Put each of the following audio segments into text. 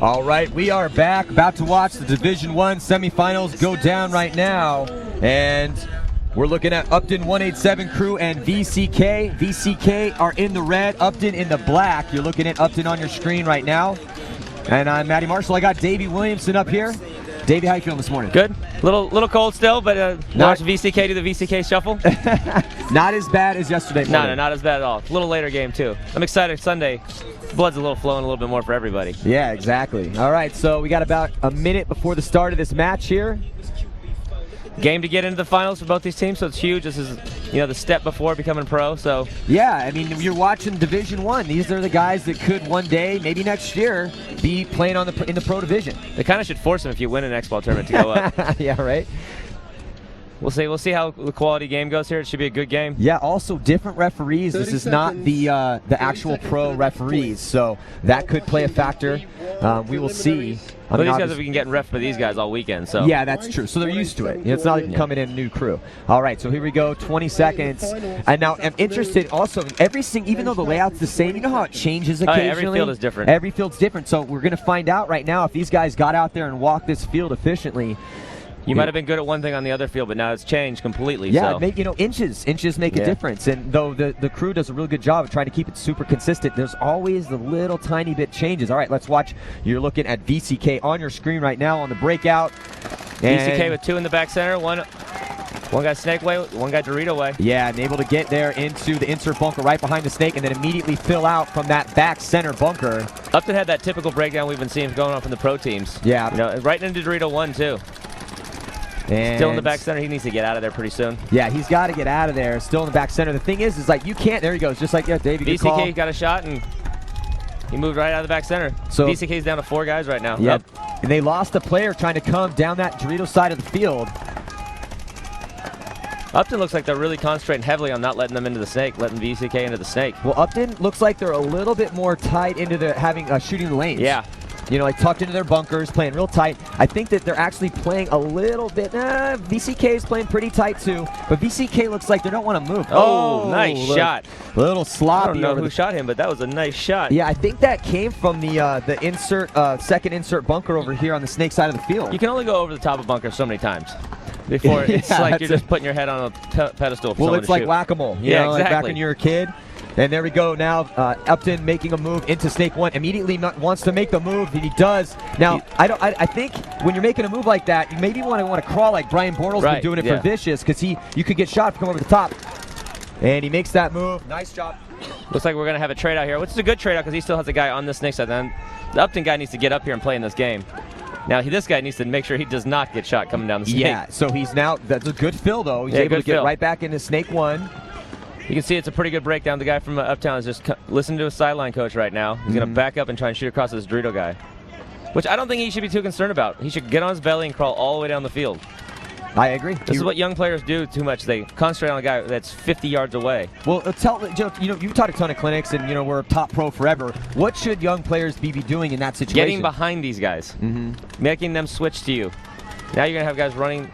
All right, we are back, about to watch the Division I semifinals go down right now, and we're looking at upTon 187 cRew and VcK. VcK are in the red, upTon in the black. You're looking at upTon on your screen right now, and I'm Matty Marshall. I got Davey Williamson up here. Davey, how you feeling this morning? Good. Little cold still, but watch VcK do the VcK shuffle. Not as bad as yesterday morning. No, not as bad at all. A little later game too. I'm excited. Sunday, blood's a little flowing a little bit more for everybody. Yeah, exactly. All right, so we got about a minute before the start of this match here. Game to get into the finals for both these teams, so it's huge. This is, the step before becoming pro. So yeah, I mean, you're watching Division I. These are the guys that could one day, maybe next year, be playing in the pro division. They kind of should force them if you win an X-Ball tournament to go up. Yeah, right. We'll see. We'll see how the quality game goes here. It should be a good game. Yeah. Also, different referees. This is not the actual pro referees, so that could play a factor. We will see. Well, these guys have been getting ref for these guys all weekend, so. Yeah, that's true. So they're used to it. It's not even coming in a new crew. All right, so here we go, 20 seconds. And now I'm interested also in even though the layout's the same, you know how it changes occasionally? Every field is different. Every field's different. So we're going to find out right now if these guys got out there and walked this field efficiently. You might have been good at one thing on the other field, but now it's changed completely. Yeah, so. Inches make a difference. And though the crew does a really good job of trying to keep it super consistent, there's always the little tiny bit changes. All right, let's watch. You're looking at VcK on your screen right now on the breakout. VcK with two in the back center. One guy snake way, one guy Dorito way. Yeah, and able to get there into the insert bunker right behind the snake and then immediately fill out from that back center bunker. upTon had that typical breakdown we've been seeing going on from the pro teams. Yeah. Right into Dorito 1 too. And still in the back center. He needs to get out of there pretty soon. Yeah, he's got to get out of there. Still in the back center. The thing is like you can't. There he goes. Just like Davey. VcK got a shot and he moved right out of the back center. So VcK's down to 4 guys right now. Yep. And they lost a player trying to come down that Dorito side of the field. upTon looks like they're really concentrating heavily on not letting them into the snake, letting VcK into the snake. Well, upTon looks like they're a little bit more tight into the shooting the lanes. Yeah. Like tucked into their bunkers, playing real tight. I think that they're actually playing a little bit. VcK is playing pretty tight too, but VcK looks like they don't want to move. Oh, nice shot. A little sloppy. I don't know who shot him, but that was a nice shot. Yeah, I think that came from the second insert bunker over here on the snake side of the field. You can only go over the top of bunker so many times before it's like you're just putting your head on a pedestal. Well, it's like whack-a-mole. Yeah, exactly. Like back when you were a kid. And there we go now, upTon making a move into Snake 1, immediately wants to make the move, and he does. Now, I think when you're making a move like that, you maybe want to crawl like Brian Bortles been doing it for Vicious, because you could get shot from over the top. And he makes that move. Nice job. Looks like we're going to have a trade out here, which is a good trade out because he still has a guy on the snake side. Then the upTon guy needs to get up here and play in this game. Now, this guy needs to make sure he does not get shot coming down the snake. Yeah, so that's a good fill, though. He's able to get right back into Snake 1. You can see it's a pretty good breakdown. The guy from upTon is just listening to his sideline coach right now. He's going to back up and try and shoot across this Dorito guy, which I don't think he should be too concerned about. He should get on his belly and crawl all the way down the field. I agree. This is what young players do too much. They concentrate on a guy that's 50 yards away. Well, you've taught a ton of clinics, and we're top pro forever. What should young players be doing in that situation? Getting behind these guys, making them switch to you. Now you're going to have guys running.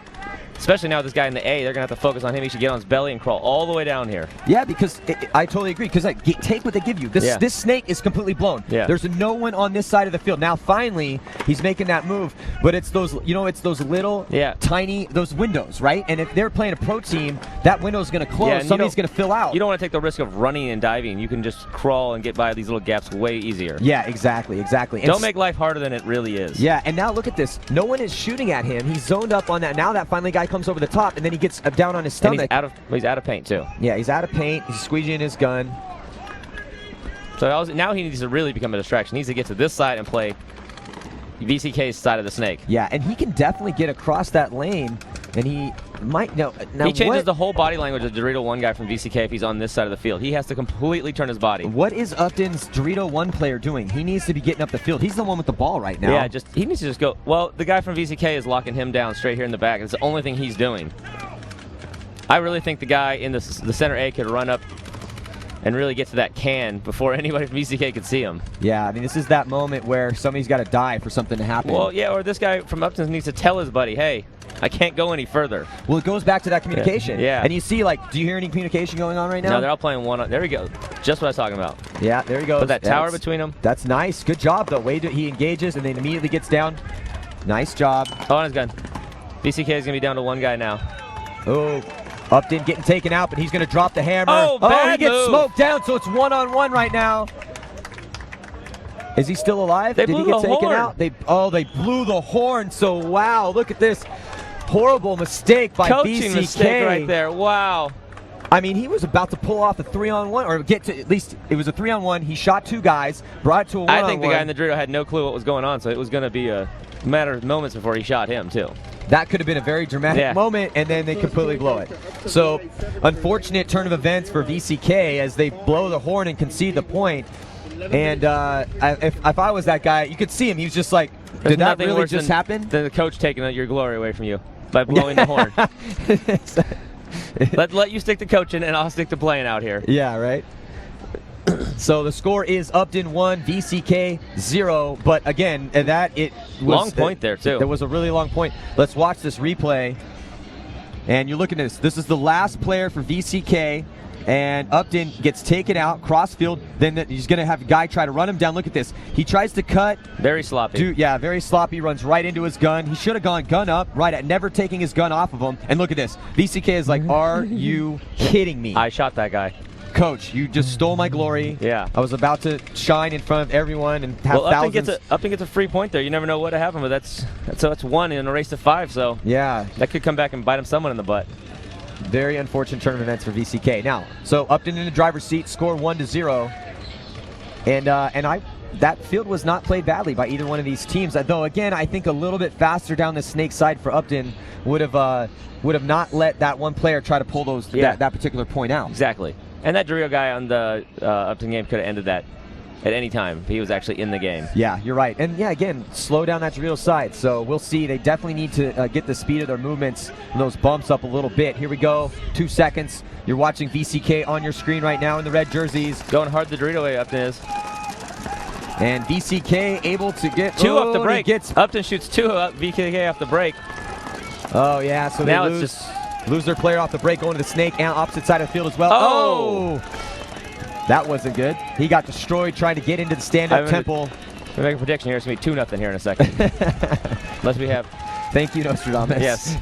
Especially now with this guy in the A, they're going to have to focus on him. He should get on his belly and crawl all the way down here. Yeah, because I totally agree. Because take what they give you. This snake is completely blown. Yeah. There's no one on this side of the field. Now, finally, he's making that move. But it's those, it's those little, tiny, those windows, right? And if they're playing a pro team, that window is going to close. Somebody's going to fill out. You don't want to take the risk of running and diving. You can just crawl and get by these little gaps way easier. Yeah, exactly. And don't make life harder than it really is. Yeah, and now look at this. No one is shooting at him. He's zoned up on that. Now that finally guy comes over the top, and then he gets down on his stomach. And he's out of paint too. Yeah, he's out of paint. He's squeegeeing his gun. So now he needs to really become a distraction. He needs to get to this side and play VcK's side of the snake. Yeah, and he can definitely get across that lane, and he might know. Now he changes the whole body language of the Dorito 1 guy from VcK if he's on this side of the field. He has to completely turn his body. What is upTon's Dorito 1 player doing? He needs to be getting up the field. He's the one with the ball right now. Yeah, he needs to just go. Well, the guy from VcK is locking him down straight here in the back. It's the only thing he's doing. I really think the guy in the center A could run up and really get to that can before anybody from VcK could see him. Yeah, I mean, this is that moment where somebody's got to die for something to happen. Well, yeah, or this guy from upTon needs to tell his buddy, hey, I can't go any further. Well, it goes back to that communication. Yeah. And you see, do you hear any communication going on right now? No, they're all playing one. There we go. Just what I was talking about. Yeah, there he goes. Put that tower between them. That's nice. Good job, though. Wade, he engages and then immediately gets down. Nice job. Oh, on his gun. VcK is going to be down to one guy now. Oh, Upton getting taken out, but he's going to drop the hammer. Oh, bad he gets move. smoked down, so it's one-on-one right now. Is he still alive? They Did he blew get the taken horn. out? They blew the horn. So wow, look at this horrible mistake by Coaching VcK. mistake right there. Wow. I mean, he was about to pull off a 3-on-1, or get to at least it was a 3-on-1. He shot 2 guys, brought it to a 1-on-1. I think the guy in the Dorito had no clue what was going on, so it was going to be a matter of moments before he shot him too. That could have been a very dramatic moment, and then they completely blow it. So, unfortunate turn of events for VcK as they blow the horn and concede the point. And if I was that guy, you could see him. He was just like, did that really just happen? Than the coach taking your glory away from you by blowing the horn. Let you stick to coaching, and I'll stick to playing out here. Yeah, right. So the score is Upton 1, VcK 0. But again, it was long point there too. There was a really long point. Let's watch this replay. And you're looking at this. This is the last player for VcK. And Upton gets taken out, crossfield. Then he's going to have a guy try to run him down. Look at this. He tries to cut. Very sloppy. Yeah, very sloppy. Runs right into his gun. He should have gone gun up, right at never taking his gun off of him. And look at this. VcK is like, are you kidding me? I shot that guy. Coach, you just stole my glory. Yeah. I was about to shine in front of everyone and have thousands. Upton gets a free point there. You never know what to happen, but that's 1 in a race to 5. So yeah, that could come back and bite him someone in the butt. Very unfortunate turn of events for VcK. Now, so Upton in the driver's seat, score 1-0, and that field was not played badly by either one of these teams. Though again, I think a little bit faster down the snake side for Upton would have not let that one player try to pull that particular point out. Exactly. And that Dorito guy on the Upton game could have ended that at any time if he was actually in the game. Yeah, you're right. And yeah, again, slow down that Dorito side. So we'll see. They definitely need to get the speed of their movements and those bumps up a little bit. Here we go. 2 seconds. You're watching VcK on your screen right now in the red jerseys. Going hard the Dorito way Upton is. And VcK able to get 2 off the break. Upton shoots 2 up, VcK off the break. Oh, yeah. So now they lose their player off the break, going to the snake and opposite side of the field as well. Oh! That wasn't good. He got destroyed trying to get into the stand-up temple. We're making a prediction here. It's going to be 2-0 here in a second. Unless we have... Thank you, Nostradamus. Yes.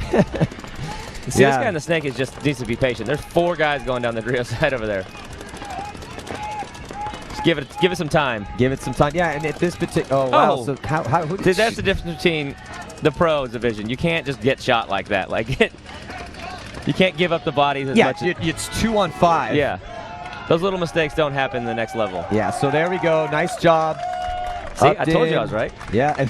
See, this guy in the snake needs to be patient. There's 4 guys going down the Dorito side over there. Just give it some time. Give it some time. Yeah, and at this particular... Oh, wow. So who did that's the difference between the pros division. You can't just get shot like that. You can't give up the bodies as much. Yeah, it's 2-on-5. Yeah. Those little mistakes don't happen in the next level. Yeah, so there we go. Nice job. See, Upton. I told you I was right. Yeah.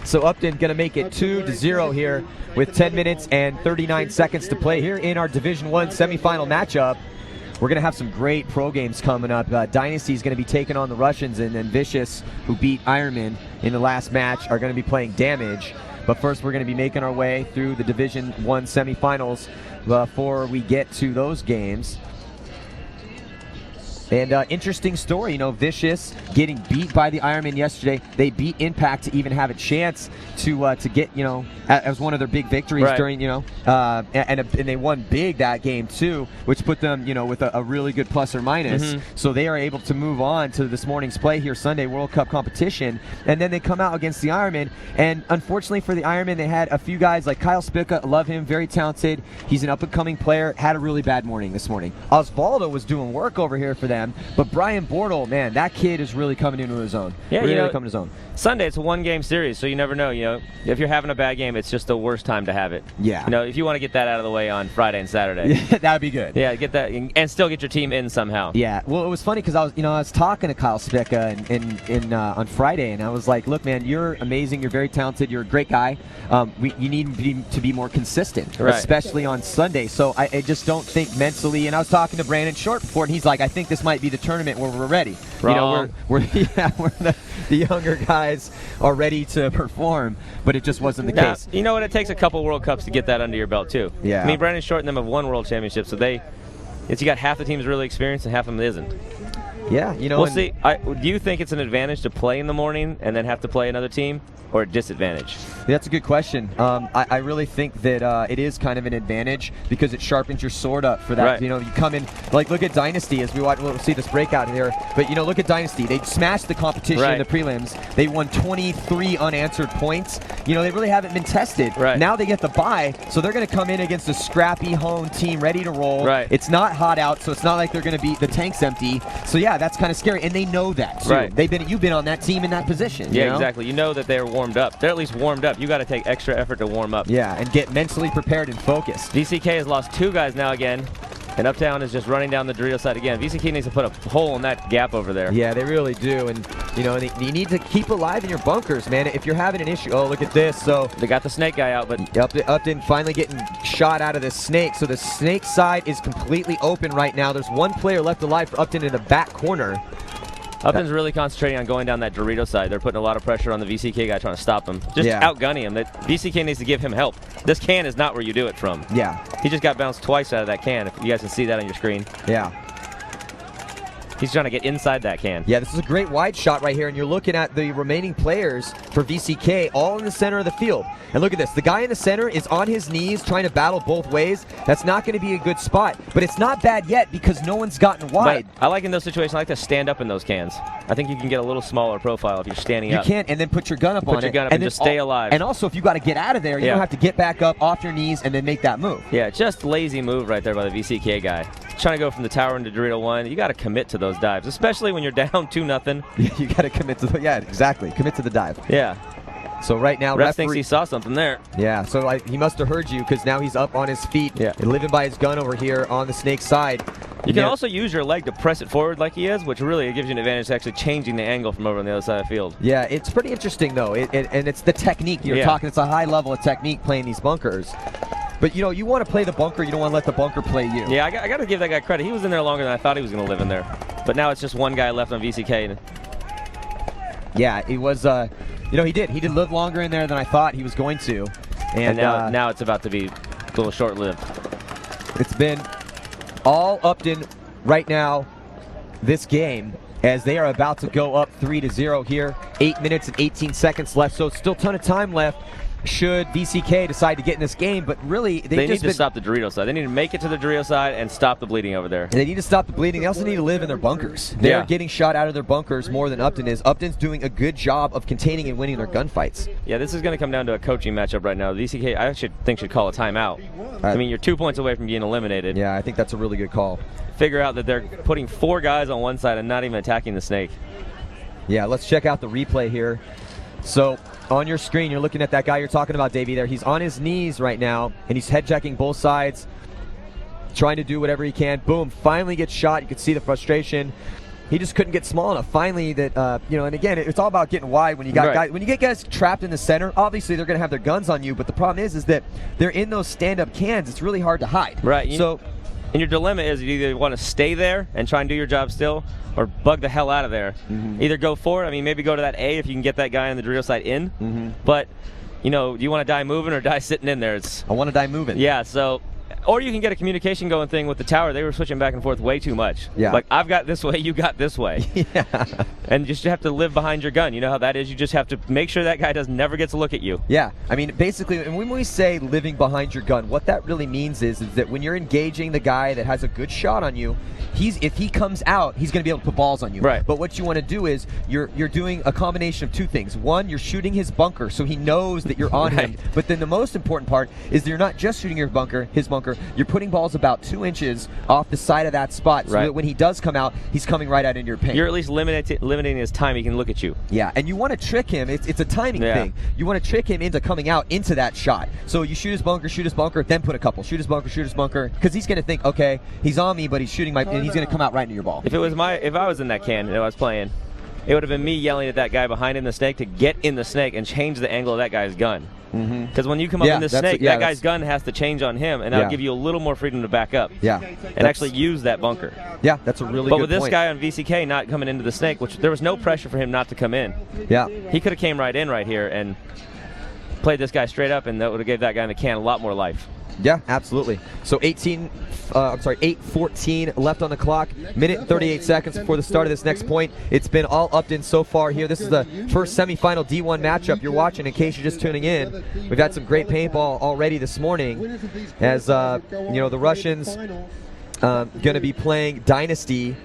So Upton going to make it 2-0 here with 10 minutes and 39 seconds to play here in our Division 1 semifinal matchup. We're going to have some great pro games coming up. Dynasty is going to be taking on the Russians, and then Vicious, who beat Ironman in the last match, are going to be playing Damage. But first, we're going to be making our way through the Division 1 semifinals before we get to those games. And interesting story, Vicious getting beat by the Ironman yesterday. They beat Impact to even have a chance to get, as one of their big victories during, and they won big that game too, which put them, with a really good plus or minus. So they are able to move on to this morning's play here, Sunday World Cup competition. And then they come out against the Ironman. And unfortunately for the Ironman, they had a few guys like Kyle Spica, love him, very talented. He's an up-and-coming player, had a really bad morning this morning. Osvaldo was doing work over here for them. But Brian Bortle, man, that kid is really coming into his own. Yeah, really coming to his own. Sunday, it's a 1-game series, so you never know. If you're having a bad game, it's just the worst time to have it. Yeah. If you want to get that out of the way on Friday and Saturday. Yeah, that would be good. Yeah, get that and still get your team in somehow. Yeah. Well, it was funny because I was talking to Kyle Spica on Friday, and I was like, look, man, you're amazing. You're very talented. You're a great guy. You need to be more consistent, especially on Sunday. So I just don't think mentally. And I was talking to Brandon Short before, and he's like, I think this might be the tournament where we're ready. Wrong. We're the younger guys are ready to perform, but it just wasn't the case. You know what? It takes a couple World Cups to get that under your belt too. Yeah. I mean, Brandon Short and them have won World Championships, so you got half the team's really experienced and half of them isn't. Yeah, We'll see. Do you think it's an advantage to play in the morning and then have to play another team, or a disadvantage? That's a good question. I really think that it is kind of an advantage because it sharpens your sword up for that. Right. You know, you come in, like look at Dynasty as we watch, we'll see this breakout here, but you know, look at Dynasty. They smashed the competition in the prelims. They won 23 unanswered points. You know, they really haven't been tested. Right. Now they get the bye, so they're going to come in against a scrappy home team ready to roll. Right. It's not hot out, so it's not like they're going to be, the tank's empty. So yeah, that's kind of scary, and they know that too. Right. You've been on that team in that position. Yeah, you know? exactly. You know that they're warmed up. They're at least warmed up. You got to take extra effort to warm up. Yeah, and get mentally prepared and focused. VcK has lost 2 guys now again, and upTon is just running down the Dorito side again. VcK needs to put a hole in that gap over there. Yeah, they really do, and you know, you need to keep alive in your bunkers, man. If you're having an issue, oh, look at this. So they got the snake guy out, but upTon finally getting shot out of the snake. So the snake side is completely open right now. There's 1 player left alive for upTon in the back corner. upTon's really concentrating on going down that Dorito side. They're putting a lot of pressure on the VcK guy trying to stop him. Just outgunning him. That VcK needs to give him help. This can is not where you do it from. Yeah. He just got bounced twice out of that can, if you guys can see that on your screen. Yeah. He's trying to get inside that can. Yeah, this is a great wide shot right here, and you're looking at the remaining players for VcK all in the center of the field. And look at this. The guy in the center is on his knees trying to battle both ways. That's not going to be a good spot, but it's not bad yet because no one's gotten wide. But I like in those situations, I like to stand up in those cans. I think you can get a little smaller profile if you're standing up. You can, and then put your gun up on it. Put your gun up and just stay alive. And also, if you got to get out of there, you don't have to get back up off your knees and then make that move. Yeah, just lazy move right there by the VcK guy. Trying to go from the tower into Dorito 1. You got to commit to those dives, especially when you're down 2-0. You got to commit to the, exactly. Commit to the dive. Yeah. So right now, Ref thinks he saw something there. Yeah, so he must have heard you because now he's up on his feet and living by his gun over here on the snake side. You can also use your leg to press it forward like he is, which really gives you an advantage to actually changing the angle from over on the other side of the field. Yeah, it's pretty interesting though, and it's the technique you're talking. It's a high level of technique playing these bunkers. But you know, you want to play the bunker, you don't want to let the bunker play you. Yeah, I got to give that guy credit. He was in there longer than I thought he was going to live in there. But now it's just 1 guy left on VcK. Yeah, it was, you know, he did live longer in there than I thought he was going to. And now it's about to be a little short-lived. It's been all upTon right now this game as they are about to go up 3-0 here. 8 minutes and 18 seconds left, so still a ton of time left should VcK decide to get in this game, but really they need to stop the Dorito side. They need to make it to the Dorito side and stop the bleeding over there. They need to stop the bleeding. They also need to live in their bunkers. They're getting shot out of their bunkers more than upTon is. upTon's doing a good job of containing and winning their gunfights. Yeah, this is going to come down to a coaching matchup right now. VcK, I think should call a timeout. I mean, you're 2 points away from being eliminated. Yeah, I think that's a really good call. Figure out that they're putting 4 guys on one side and not even attacking the snake. Yeah, let's check out the replay here. So on your screen, you're looking at that guy you're talking about, Davey, there. He's on his knees right now, and he's head-checking both sides, trying to do whatever he can. Boom, finally gets shot. You can see the frustration. He just couldn't get small enough. Finally, that you know, and again, it's all about getting wide. When you got guys, when you get guys trapped in the center, obviously they're going to have their guns on you. But the problem is that they're in those stand-up cans. It's really hard to hide. Right. So, and your dilemma is you either want to stay there and try and do your job still, or bug the hell out of there. Either go for it. I mean, maybe go to that A if you can get that guy on the Dorito side in. But you know, do you want to die moving or die sitting in there? I want to die moving. Yeah. So. Or you can get a communication going thing with the tower. They were switching back and forth way too much. Yeah. Like, I've got this way, you got this way. Yeah. And you just have to live behind your gun. You know how that is? You just have to make sure that guy never gets a look at you. Yeah. I mean, basically, and when we say living behind your gun, what that really means is that when you're engaging the guy that has a good shot on you, if he comes out, he's going to be able to put balls on you. Right. But what you want to do is you're doing a combination of 2 things. One, you're shooting his bunker so he knows that you're on him. But then the most important part is that you're not just shooting his bunker, you're putting balls about 2 inches off the side of that spot so that when he does come out, he's coming right out into your paint. You're at least limiting his time he can look at you. Yeah, and you want to trick him. It's a timing thing. You want to trick him into coming out into that shot. So you shoot his bunker, then put a couple. Shoot his bunker, because he's going to think, okay, he's on me, but he's shooting and he's going to come out right into your ball. If I was in that can and I was playing, it would have been me yelling at that guy behind in the snake to get in the snake and change the angle of that guy's gun. Because when you come up in the snake, that guy's gun has to change on him, and that'll give you a little more freedom to back up. And actually use that bunker. Yeah, that's a really good point. But with this guy on VcK not coming into the snake, which there was no pressure for him not to come in. Yeah. He could have came right in right here and played this guy straight up, and that would have gave that guy in the can a lot more life. Yeah, absolutely. So 8:14 left on the clock. Minute and 38 seconds before the start of this next point. It's been all upton so far here. This is the first semifinal D1 matchup you're watching. In case you're just tuning in, we've had some great paintball already this morning. As the Russians going to be playing Dynasty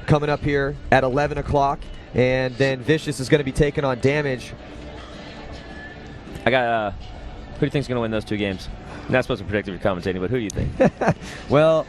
coming up here at 11 o'clock, and then Vicious is going to be taking on Damage. I got. Who do you think's going to win those two games? I'm not supposed to predict if you're commentating, but who do you think? Well,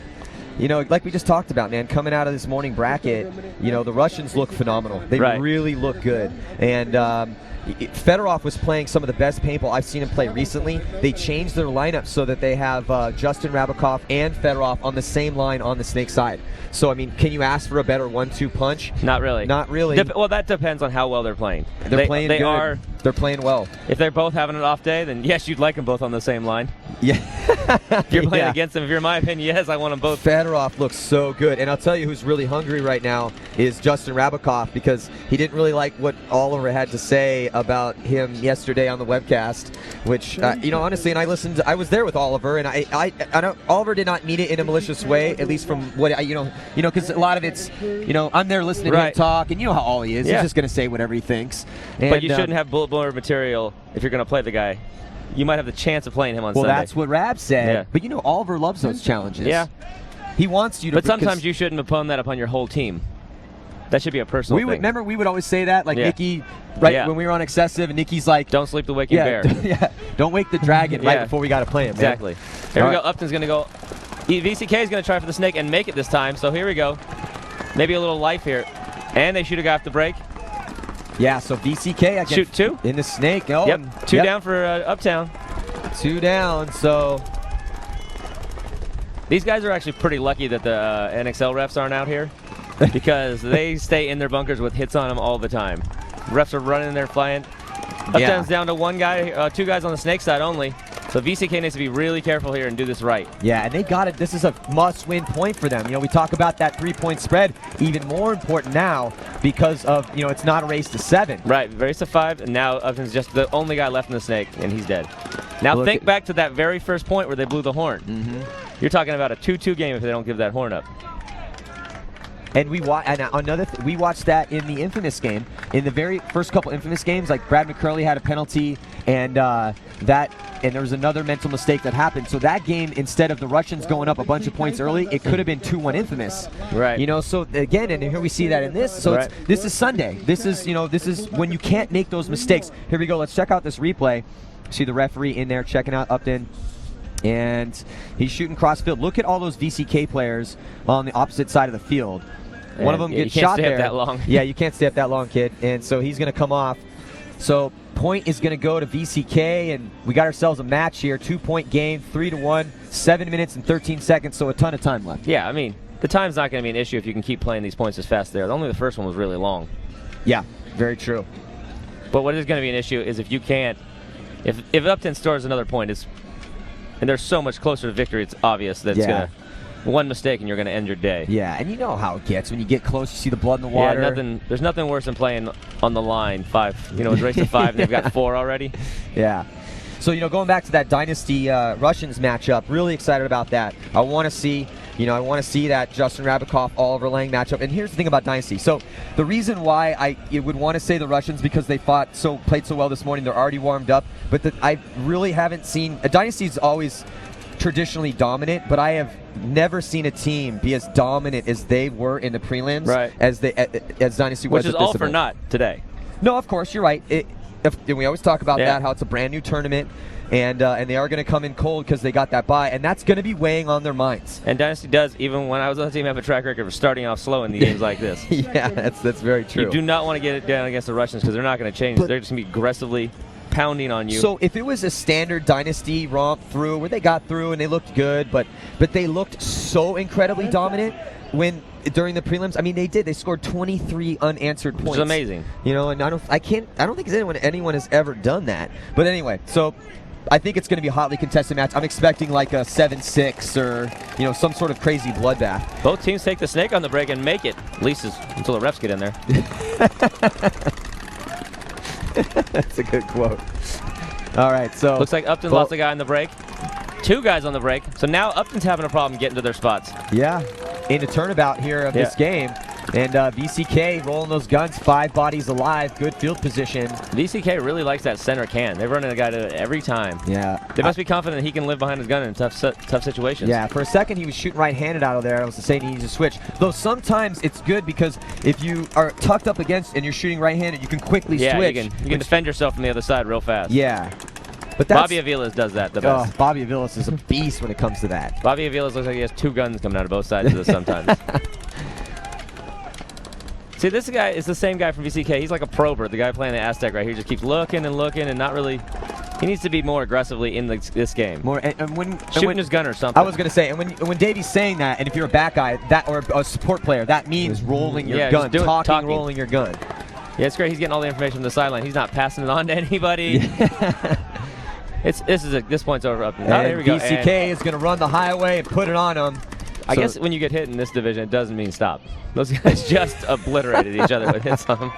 like we just talked about, man, coming out of this morning bracket, the Russians look phenomenal. They really look good. And Fedorov was playing some of the best paintball I've seen him play recently. They changed their lineup so that they have Justin Rabakov and Fedorov on the same line on the Snake side. So, I mean, can you ask for a better 1-2 punch? Not really. Not really. Well, that depends on how well they're playing. They're playing good. They're playing well. If they're both having an off day, then yes, you'd like them both on the same line. Yeah. If you're playing against them, if you're in my opinion, yes, I want them both. Fedorov looks so good. And I'll tell you who's really hungry right now is Justin Rabakov, because he didn't really like what Oliver had to say about him yesterday on the webcast, which, honestly, and I was there with Oliver, and I don't, Oliver did not mean it in a malicious way, at least from what, because a lot of it's, I'm there listening to him talk, and you know how Ollie is. He's just going to say whatever he thinks. And, but you shouldn't have bullet blower material if you're going to play the guy. You might have the chance of playing him on Sunday. Well, that's what Rab said. Yeah. But Oliver loves those challenges. Yeah. He wants you to. But sometimes you shouldn't impose that upon your whole team. That should be a personal thing. Remember, we would always say that, like Nikki, when we were on Excessive, and Nikki's like, don't sleep the waking bear. Don't wake the dragon right before we got to play him. Exactly. Man. Here we go. upton's going to go. VcK is going to try for the Snake and make it this time. So here we go. Maybe a little life here. And they shoot a guy off the break. Yeah, so VcK, shoot two in the Snake. Oh, yep, two down for upTon. 2 down. So these guys are actually pretty lucky that the NXL refs aren't out here, because they stay in their bunkers with hits on them all the time. Refs are running there, flying. upton's down to one guy, 2 guys on the Snake side only. So VcK needs to be really careful here and do this right. Yeah, and they got it. This is a must-win point for them. We talk about that 3-point spread. Even more important now because of, it's not a race to 7. Right, race to 5, and now upton's just the only guy left in the Snake, and he's dead. Now think back to that very first point where they blew the horn. You're talking about a 2-2 game if they don't give that horn up. And we watched that in the Infamous game. In the very first couple Infamous games, like Brad McCurley had a penalty, and there was another mental mistake that happened. So that game, instead of the Russians going up a bunch of points early, it could have been 2-1 Infamous. Right. So again, and here we see that in this. So this is Sunday. This is when you can't make those mistakes. Here we go. Let's check out this replay. See the referee in there checking out upton. And he's shooting crossfield. Look at all those VcK players on the opposite side of the field. One of them gets shot there. You can't stay up that long. Yeah, you can't stay up that long, kid. And so he's going to come off. So point is going to go to VcK, and we got ourselves a match here. 2-point game, 3-1, 7 minutes and 13 seconds, so a ton of time left. Yeah, I mean, the time's not going to be an issue if you can keep playing these points as fast there. Only the first one was really long. Yeah, very true. But what is going to be an issue is if you can't, if upton stores another point, and they're so much closer to victory, it's obvious that it's going to, one mistake and you're going to end your day. Yeah, and you know how it gets. When you get close, you see the blood in the water. Yeah, there's nothing worse than playing on the line, 5. It's race to 5, and they've got 4 already. Yeah. So, going back to that Dynasty Russians matchup, really excited about that. I want to see that Justin Rabakov, Oliver Lang matchup. And here's the thing about Dynasty. So the reason why I would want to say the Russians, because they played so well this morning, they're already warmed up. But I really haven't seen Dynasty's always traditionally dominant, but I have never seen a team be as dominant as they were in the prelims as Dynasty was. Which is all for naught today. No, of course, you're right. We always talk about that, how it's a brand new tournament, and they are going to come in cold because they got that bye, and that's going to be weighing on their minds. And Dynasty does, even when I was on the team, have a track record of starting off slow in the games like this. Yeah, that's very true. You do not want to get it down against the Russians because they're not going to change. They're just going to be aggressively pounding on you. So if it was a standard Dynasty romp through where they got through and they looked good, but they looked so incredibly dominant during the prelims. I mean, they did. They scored 23 unanswered points. Which is amazing. And I don't think anyone has ever done that. But anyway, so I think it's going to be a hotly contested match. I'm expecting like a 7-6 or some sort of crazy bloodbath. Both teams take the Snake on the break and make it, at least until the refs get in there. That's a good quote. All right, so looks like upton lost a guy on the break. 2 guys on the break. So now Upton's having a problem getting to their spots. Yeah, in the turnabout here of this game. And VcK rolling those guns, 5 bodies alive, good field position. VcK really likes that center can. They're running a guy to it every time. Yeah. They must be confident he can live behind his gun in tough situations. Yeah, for a second he was shooting right-handed out of there. I was saying he needs to switch. Though sometimes it's good because if you are tucked up against and you're shooting right-handed, you can quickly switch. You can defend yourself from the other side real fast. Yeah. But that's, Bobby Aviles does that the best. Oh, Bobby Aviles is a beast when it comes to that. Bobby Aviles looks like he has 2 guns coming out of both sides of this sometimes. See, this guy is the same guy from VcK. He's like a prober. The guy playing the Aztec right here just keeps looking and looking and not really. He needs to be more aggressively in this game. More and shooting his gun or something. I was gonna say, and when Davey's saying that, and if you're a back guy, that or a support player, that means rolling your gun, talking, rolling your gun. Yeah, it's great. He's getting all the information from the sideline. He's not passing it on to anybody. This point's over. Up. Oh, here we go. VcK is gonna run the highway and put it on him. I guess when you get hit in this division, it doesn't mean stop. Those guys just obliterated each other with hits on them.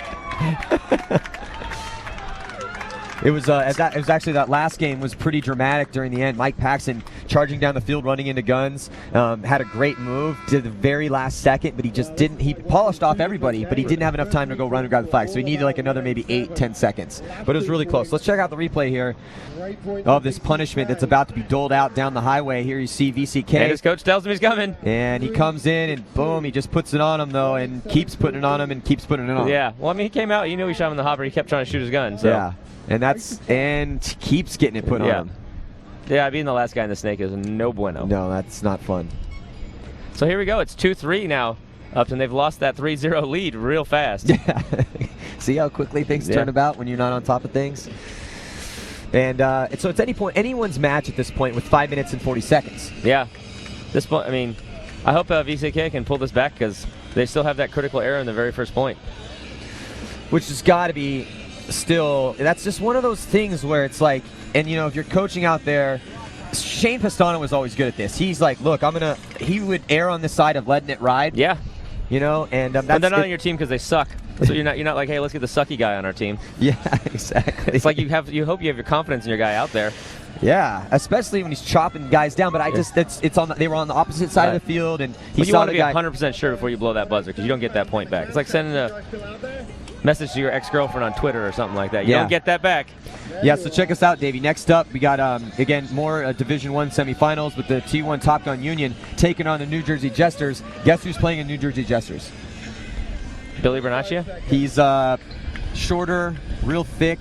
It was actually that last game was pretty dramatic during the end. Mike Paxton charging down the field, running into guns, had a great move to the very last second, but he just didn't. He polished off everybody, but he didn't have enough time to go run and grab the flag. So he needed like another maybe 8-10 seconds. But it was really close. Let's check out the replay here of this punishment that's about to be doled out down the highway. Here you see VcK. And his coach tells him he's coming. And he comes in and boom, he just puts it on him though, and keeps putting it on him and keeps putting it on. Yeah. Well, I mean, he came out. He knew he shot him in the hopper. He kept trying to shoot his gun. So. Yeah. And keeps getting it put on him. Yeah, being the last guy in the snake is no bueno. No, that's not fun. So here we go. It's 2-3 now. Upton, they've lost that 3-0 lead real fast. Yeah. See how quickly things turn about when you're not on top of things? And so it's anyone's match at this point with 5 minutes and 40 seconds. Yeah. This point, I mean, I hope VcK can pull this back because they still have that critical error in the very first point. Which has got to be still, that's just one of those things where it's like, and you know, if you're coaching out there, Shane Pastano was always good at this. He's like, look, he would err on the side of letting it ride. Yeah. You know, and they're not on your team because they suck. So you're not like, hey, let's get the sucky guy on our team. Yeah, exactly. It's like you hope you have your confidence in your guy out there. Yeah, especially when he's chopping guys down. But they were on the opposite side of the field, and he saw the guy. You want to be 100% sure before you blow that buzzer because you don't get that point back. It's like sending a message to your ex-girlfriend on Twitter or something like that. You don't get that back. Yeah, so check us out, Davey. Next up, we got, again, more Division I semifinals with the T1 Top Gun Union taking on the New Jersey Jesters. Guess who's playing in New Jersey Jesters? Billy Bernaccia? He's shorter, real thick.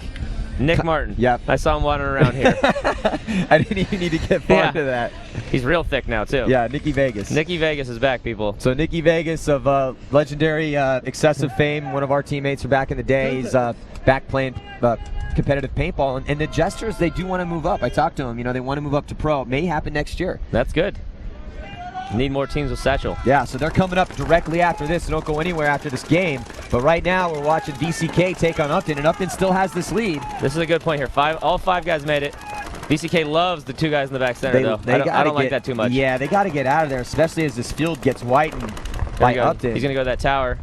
Nick Martin. Yep. I saw him wandering around here. I didn't even need to get far into that. He's real thick now, too. Yeah, Nicky Vegas. Nicky Vegas is back, people. So Nicky Vegas of legendary excessive fame, one of our teammates from back in the day. He's back playing competitive paintball. And the Jesters, they do want to move up. I talked to them. You know, they want to move up to pro. It may happen next year. That's good. Need more teams with Satchel. Yeah, so they're coming up directly after this. So don't go anywhere after this game. But right now, we're watching VcK take on Upton, and Upton still has this lead. This is a good point here. All five guys made it. VcK loves the 2 guys in the back center, though. I don't like that too much. Yeah, they got to get out of there, especially as this field gets whitened by Upton. He's going to go to that tower.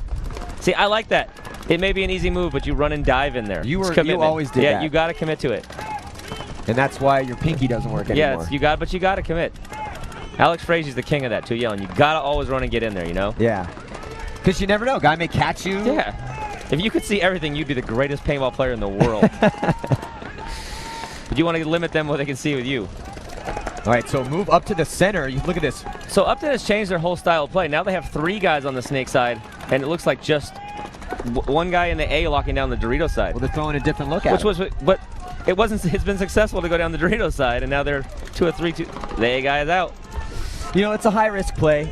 See, I like that. It may be an easy move, but you run and dive in there. You always did that. Yeah, you got to commit to it. And that's why your pinky doesn't work anymore. Yeah, but you got to commit. Alex Frazier's the king of that, too, yelling. You got to always run and get in there, you know? Yeah. Because you never know. Guy may catch you. Yeah. If you could see everything, you'd be the greatest paintball player in the world. But you want to limit them what they can see with you. All right, so move up to the center. You look at this. So Upton has changed their whole style of play. Now they have 3 guys on the snake side, and it looks like just one guy in the A locking down the Dorito side. Well, they're throwing a different look at it. But it wasn't. It's been successful to go down the Dorito side, and now they're 2 or 3. The A guy is out. You know, it's a high-risk play.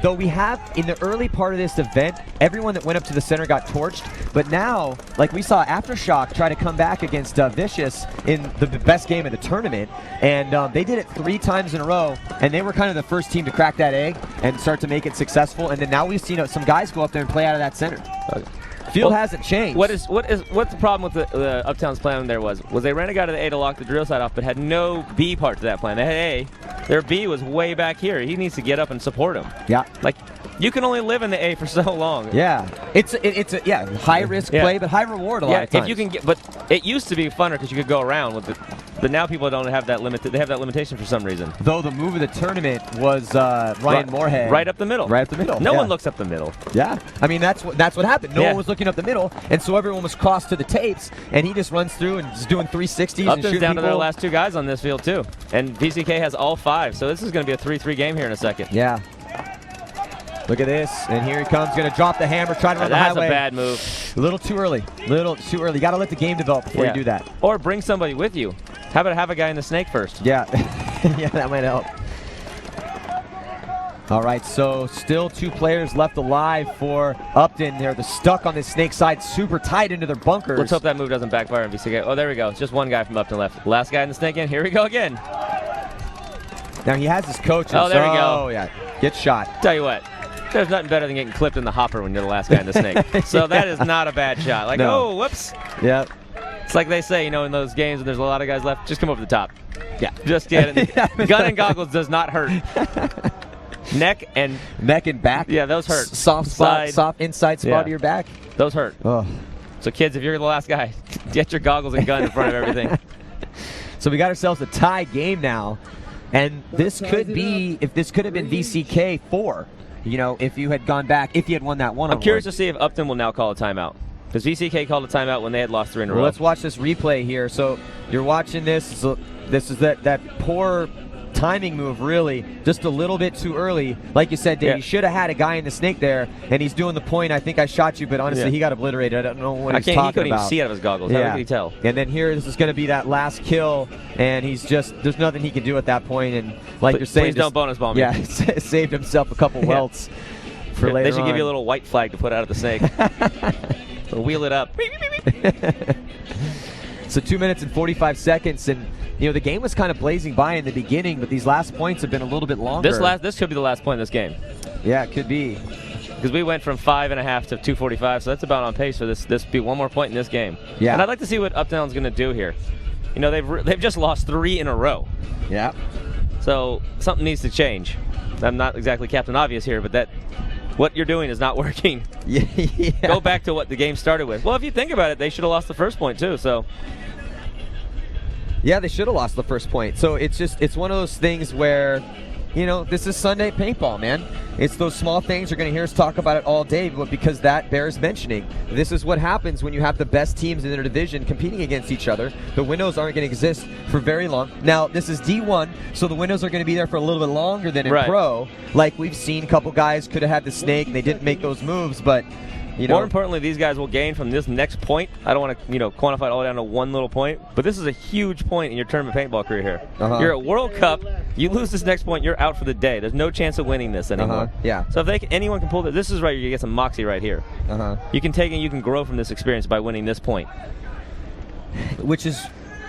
Though we have, in the early part of this event, everyone that went up to the center got torched. But now, like we saw Aftershock try to come back against Vicious in the best game of the tournament. And they did it 3 times in a row. And they were kind of the first team to crack that egg and start to make it successful. And then now we've seen some guys go up there and play out of that center. Field hasn't changed. What's the problem with the uptown's plan there was they ran a guy to the A to lock the drill side off, but had no B part to that plan. They had A. Their B was way back here. He needs to get up and support him. Yeah. Like, you can only live in the A for so long. Yeah. It's a high risk play, but high reward a lot of times. If you can but it used to be funner because you could go around with But now people don't have that limit. They have that limitation for some reason. Though the move of the tournament was Ryan Moorhead. Right up the middle. Right up the middle. No one looks up the middle. Yeah. I mean, that's what happened. No one was looking up the middle, and so everyone was crossed to the tapes, and he just runs through and is doing 360s and shooting down people. to their last 2 guys on this field, too. And VcK has all 5, so this is going to be a 3-3 game here in a second. Yeah. Look at this, and here he comes, going to drop the hammer, try to run the highway. That's a bad move. A little too early. You got to let the game develop before you do that. Or bring somebody with you. How about have a guy in the snake first? Yeah. Yeah, that might help. All right, so still 2 players left alive for Upton. They're stuck on the snake side, super tight into their bunkers. Let's hope that move doesn't backfire on VcK. Oh, there we go. It's just one guy from Upton left. Last guy in the snake in. Here we go again. Now he has his coaches. Oh, there we go. Oh, yeah. Get shot. Tell you what. There's nothing better than getting clipped in the hopper when you're the last guy in the snake. So that is not a bad shot. Like, oh, whoops. Yeah. It's like they say, in those games when there's a lot of guys left, just come over the top. Yeah. Just get it. Gun and goggles does not hurt. Neck and back. Yeah, those hurt. Soft spot, soft inside spot of your back. Those hurt. Oh. So kids, if you're the last guy, get your goggles and gun in front of everything. So we got ourselves a tie game now, and this could have been VcK 4. If you had gone back, if you had won that one. I'm curious to see if Upton will now call a timeout. Because VcK called a timeout when they had lost 3 in a row. Well, let's watch this replay here. So you're watching this. So this is that poor timing move, really, just a little bit too early. Like you said, Dave, you should have had a guy in the snake there, and he's doing the point, I think I shot you, but honestly, he got obliterated. I don't know what he's talking about. He couldn't even see out of his goggles. How could he tell? And then here, this is going to be that last kill, and there's nothing he can do at that point, and like you're saying, please don't bonus bomb me. Yeah, saved himself a couple welts for later They should give you a little white flag to put out of the snake. So wheel it up. So 2 minutes and 45 seconds, and the game was kind of blazing by in the beginning, but these last points have been a little bit longer. This could be the last point in this game. Yeah, it could be. Because we went from 5.5 to 2:45, so that's about on pace for this to be one more point in this game. Yeah. And I'd like to see what Uptown's going to do here. They've just lost 3 in a row. Yeah. So something needs to change. I'm not exactly Captain Obvious here, but what you're doing is not working. Yeah. Go back to what the game started with. Well, if you think about it, they should have lost the first point too. So. Yeah, they should have lost the first point. So it's one of those things where, this is Sunday paintball, man. It's those small things. You're going to hear us talk about it all day, but because that bears mentioning. This is what happens when you have the best teams in their division competing against each other. The windows aren't going to exist for very long. Now, this is D1, so the windows are going to be there for a little bit longer than in Pro. Like we've seen, a couple guys could have had the snake, and they didn't make those moves, but more importantly, these guys will gain from this next point. I don't want to, quantify it all down to one little point, but this is a huge point in your tournament paintball career here. You're at World Cup. You lose this next point, you're out for the day. There's no chance of winning this anymore. Yeah. So if anyone can pull this is right. You get some moxie right here. You can take and you can grow from this experience by winning this point. Which is.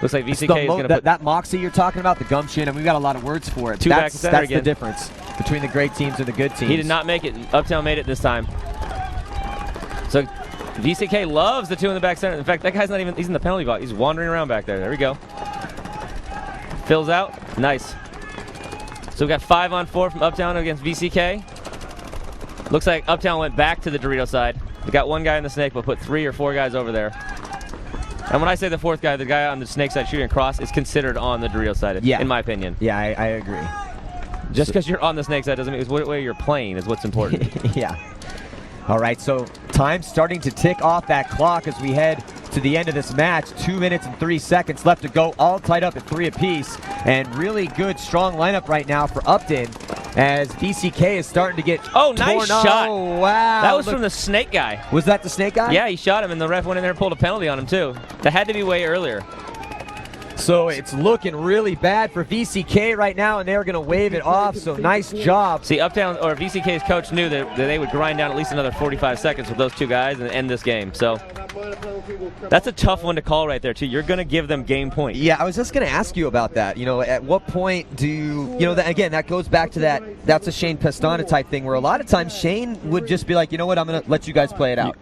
Looks like VcK is going to put that moxie you're talking about, the gumption, and we've got a lot of words for it. That's the difference between the great teams and the good teams. He did not make it. Uptown made it this time. So VcK loves the 2 in the back center. In fact, that guy's not even, he's in the penalty box. He's wandering around back there. There we go. Fills out. Nice. So we got 5-on-4 from Uptown against VcK. Looks like Uptown went back to the Dorito side. We got 1 guy in the snake, but put 3 or 4 guys over there. And when I say the 4th guy, the guy on the snake side shooting across is considered on the Dorito side, in my opinion. Yeah, I agree. Just because you're on the snake side doesn't mean it's what way you're playing is what's important. Yeah. All right, so time starting to tick off that clock as we head to the end of this match. 2 minutes and 3 seconds left to go, all tied up at 3 apiece. And really good, strong lineup right now for Upton as VcK is starting to get nice shot. Oh, wow. That was from the snake guy. Was that the snake guy? Yeah, he shot him, and the ref went in there and pulled a penalty on him, too. That had to be way earlier. So it's looking really bad for VcK right now, and they're going to wave it off, so nice job. See, Uptown, or VcK's coach knew that they would grind down at least another 45 seconds with those 2 guys and end this game. So that's a tough one to call right there, too. You're going to give them game point. Yeah, I was just going to ask you about that. At what point do you, again, that goes back to that's a Shane Pestana type thing where a lot of times Shane would just be like, you know what, I'm going to let you guys play it out.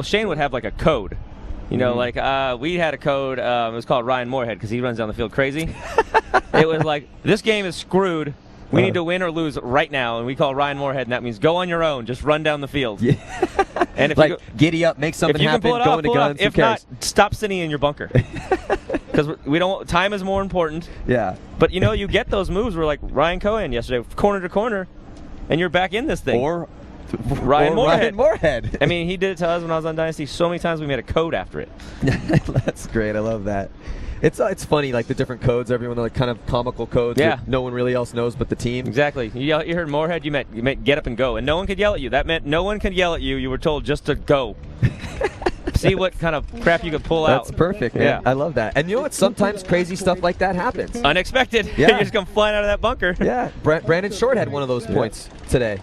Shane would have like a code. We had a code, it was called Ryan Moorhead because he runs down the field crazy. It was like, this game is screwed. We need to win or lose right now, and we call Ryan Moorhead, and that means go on your own, just run down the field. Yeah. And if giddy up, make something happen, go into guns, if not, stop sitting in your bunker. because we don't. Time is more important. Yeah. But you know, you get those moves where like Ryan Cohen yesterday, corner to corner, and you're back in this thing. Or Ryan Moorhead. Moorhead. I mean, he did it to us when I was on Dynasty so many times we made a code after it. That's great. I love that. It's funny, like the different codes, everyone, like kind of comical codes that no one really else knows but the team. Exactly. You heard Moorhead, you meant get up and go. And no one could yell at you. That meant no one could yell at you. You were told just to go. See what kind of crap you could pull out. That's perfect, man. Yeah. I love that. And you know what? Sometimes crazy stuff like that happens. Unexpected. Yeah. You just come flying out of that bunker. Yeah. Brandon Short had one of those points today.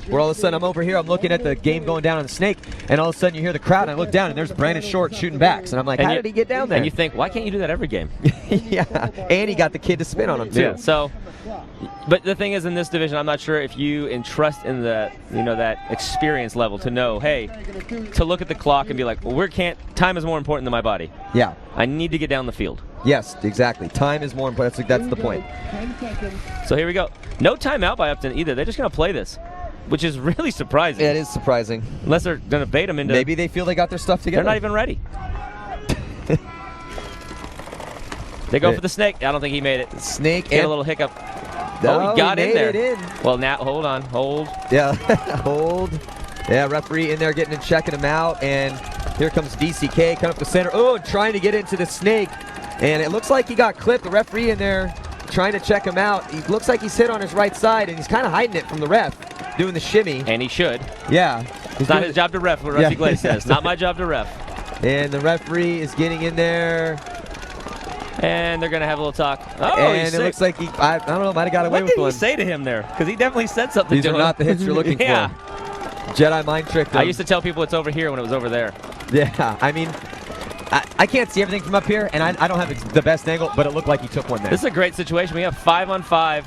Where all of a sudden I'm over here, I'm looking at the game going down on the snake, and all of a sudden you hear the crowd, and I look down, and there's Brandon Short shooting backs, and I'm like, how did he get down there? And you think, why can't you do that every game? Yeah, and he got the kid to spin on him too. Yeah. So, but the thing is, in this division, I'm not sure if you entrust in that experience level to know, hey, to look at the clock and be like, well, time is more important than my body. Yeah. I need to get down the field. Yes, exactly. Time is more important. That's the point. So here we go. No timeout by upTon either. They're just going to play this, which is really surprising. Yeah, it is surprising. Unless they're going to bait them into... Maybe they feel they got their stuff together. They're not even ready. They go for the snake. I don't think he made it. Snake Get a little hiccup. No, he got in there. It in. Well, now, hold on. Hold. Yeah, hold. Yeah, referee in there getting and checking him out. And here comes VcK coming up the center. Oh, trying to get into the snake. And it looks like he got clipped. The referee in there trying to check him out. He looks like he's hit on his right side, and he's kind of hiding it from the ref, doing the shimmy. And he should. Yeah. It's not his job to ref, what Rusty Glaze says. Not my job to ref. And the referee is getting in there. And they're going to have a little talk. Oh, and it looks like I don't know, might have got away with one. What did he say to him there? Because he definitely said something These to him. are not the hits you're looking for. Jedi mind tricked him. I used to tell people it's over here when it was over there. Yeah, I mean, I can't see everything from up here, and I don't have the best angle, but it looked like he took one there. This is a great situation. We have 5-on-5.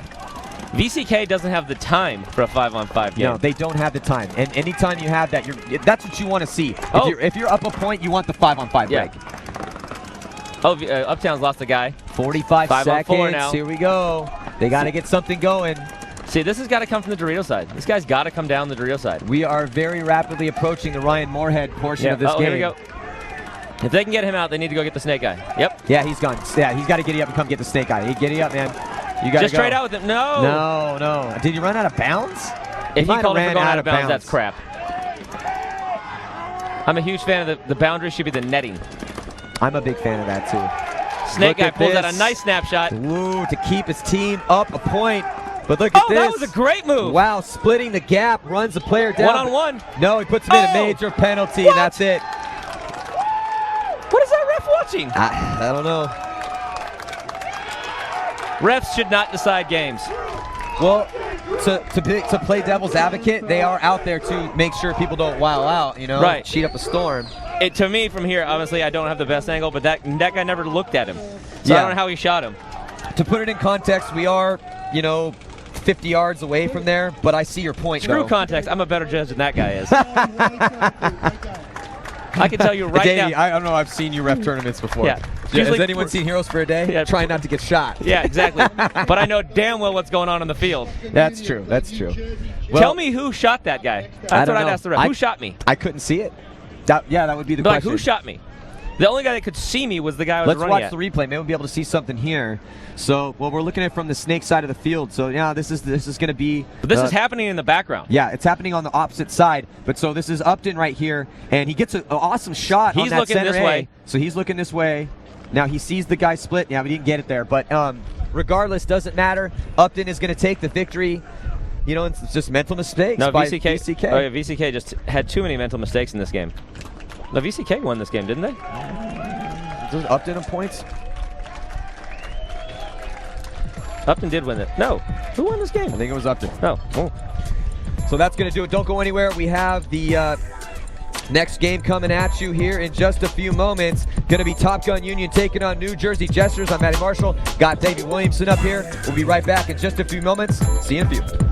VcK doesn't have the time for a 5-on-5 game. No, they don't have the time. And anytime you have that, that's what you want to see. If you're up a point, you want the 5-on-5 break. Oh, upTon's lost a guy. 45 seconds. 5-on-4 now. Here we go. They got to get something going. See, this has got to come from the Dorito side. This guy's got to come down the Dorito side. We are very rapidly approaching the Ryan Moorhead portion of this game. Here we go. If they can get him out, they need to go get the snake guy. Yep. Yeah, he's gone. Yeah, he's got to get up and come get the snake guy. Giddy up, man. You got to just trade out with him. No. No. Did he run out of bounds? If he called him for going out of bounds, that's crap. I'm a huge fan of the boundary should be the netting. I'm a big fan of that, too. Snake guy pulls out a nice snapshot. Ooh, to keep his team up a point. But look at this. That was a great move. Wow, splitting the gap, runs the player down. One-on-one. No, he puts him in a major penalty, and that's it. What is that ref watching? I don't know. Refs should not decide games. Well, to play devil's advocate, they are out there to make sure people don't wild out, right. Cheat up a storm. To me, from here, obviously, I don't have the best angle, but that guy never looked at him. So I don't know how he shot him. To put it in context, we are, 50 yards away from there, but I see your point, Screw context. I'm a better judge than that guy is. I can tell you right Davey, now. I don't know. I've seen you ref tournaments before. Yeah. Has anyone seen Heroes for a Day? Yeah. Trying not to get shot. Yeah, exactly. But I know damn well what's going on in the field. That's true. Well, tell me who shot that guy. That's what I'd ask the ref. Who shot me? I couldn't see it. That would be the question. Who shot me? The only guy that could see me was the guy I was running at. Let's watch the replay. Maybe we'll be able to see something here. So, we're looking at it from the snake side of the field. So, yeah, this is going to be. But this is happening in the background. Yeah, it's happening on the opposite side. But so this is upTon right here, and he gets an awesome shot on that looking center this way. So he's looking this way. Now he sees the guy split. Yeah, we didn't get it there. But regardless, doesn't matter. upTon is going to take the victory. It's just mental mistakes by VcK. Oh, yeah, VcK just had too many mental mistakes in this game. No, VcK won this game, didn't they? upTon in points. upTon did win it. No. Who won this game? I think it was upTon. Oh. So that's going to do it. Don't go anywhere. We have the next game coming at you here in just a few moments. Going to be Top Gun Union taking on New Jersey Jesters. I'm Matty Marshall. Got Davey Williamson up here. We'll be right back in just a few moments. See you in a few.